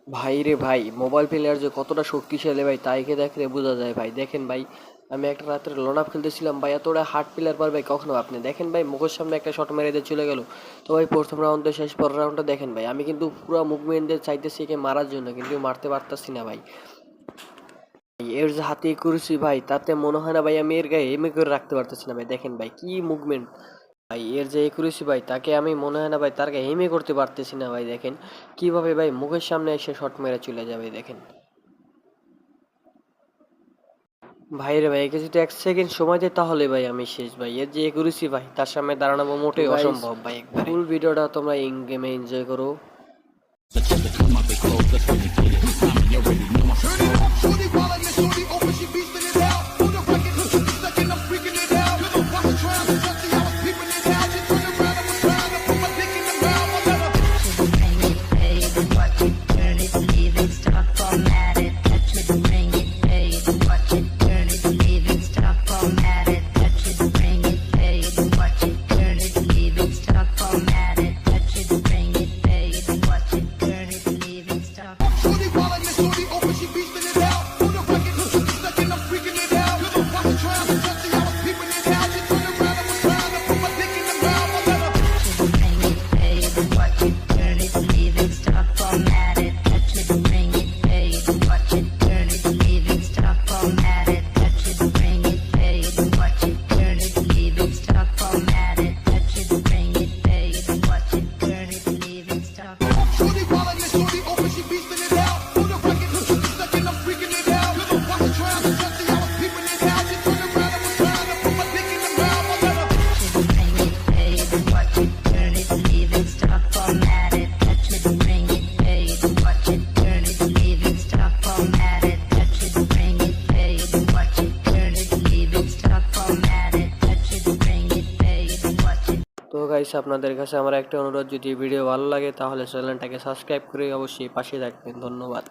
ভাই রে ভাই, মোবাইল প্লেয়ার যে কতটা শক্তিশালী ভাই তাইকে দেখলে বোঝা যায় ভাই। দেখেন ভাই, আমি একটা রাত্রে লোন আপ খেলতেছিলাম ভাই, এতটা হার্ড প্লেয়ার পারবে কখনো আপনি দেখেন ভাই, মুখের সামনে একটা শট মেরে দিয়ে চলে গেল। তো ভাই প্রথম রাউন্ডে শেষ, পরের রাউন্ডটা দেখেন ভাই, আমি কিন্তু পুরো মুভমেন্ট দিয়ে চাইতেছি একে মারার জন্য, কিন্তু মারতে পারতাছি না ভাই। এর যে হাতে করেছি ভাই, তাতে মনে হয় না ভাই আমি এর গায়ে এমএ করে রাখতে পারতেছি না ভাই। দেখেন ভাই কি মুভমেন্ট ভাই, এর যে একুরেসি ভাই, তাকে আমি মনে হয় না ভাই তার গায়ে এমএ করতে পারতেছি না ভাই। দেখেন কিভাবে ভাই মুখের সামনে এসে শট মেরে চলে যাবে দেখেন। ভাই রে ভাই, একে যদি 1 সেকেন্ড সময় দেয় তাহলে ভাই আমি শেষ ভাই। এর যে একুরেসি ভাই, তার সামনে দাঁড়ানো মোটেই অসম্ভব ভাই একবারে। ফুল ভিডিওটা তোমরা ইন গেমে এনজয় করো। Shorty wildin' and shorty open, she beastin' it out. For the record, just a second, I'm freaking it out. You know, watch the trial, so just see I was peeping it out. She turned around and was trying to put my dick in the mouth. I let her Bring it, baby, watch it, turn it, leave it, stop, format it, touch it, bring it, baby, watch it, turn it, leave it, stop, format it, touch it, bring it, baby, watch it, turn it, leave it, stop, format it, touch it, bring it, baby, watch it, turn it, leave it, stop. Shorty wildin' and shorty open, she beastin' it out. For the record, just a second, I'm freaking it out. You know, watch the trial, so just see I was peeping it out. She turned around and was trying to put my dick in the mouth. I let her Bring it, baby, watch it, turn it, leave it, stop, format it, touch it, bring it, baby, watch it, turn it, leave it, stop, format it, touch it, bring it, baby, watch it, turn it, leave it, stop, format it, touch it, bring it, baby, watch it, turn it, leave it, stop. Shorty wildin' and shorty open, she beastin' it out. For the record, just a second, I'm freaking it out. You know, watch the trial, so just see I was peeping it out. She turned around and was trying to put my dick in the mouth. I let her Bring it, baby, watch it, turn it, leave it, stop, format it, touch it, bring it, baby, watch it, turn it, leave it, stop, format it, touch it, bring it, baby, watch it, turn it, leave it, stop, format it, touch it, bring it, baby, watch it. তো guys, আপনাদের কাছে আমার একটা অনুরোধ, যদি video ভালো লাগে তাহলে চ্যানেলটাকে সাবস্ক্রাইব করে অবশ্যই পাশে থাকবেন। ধন্যবাদ।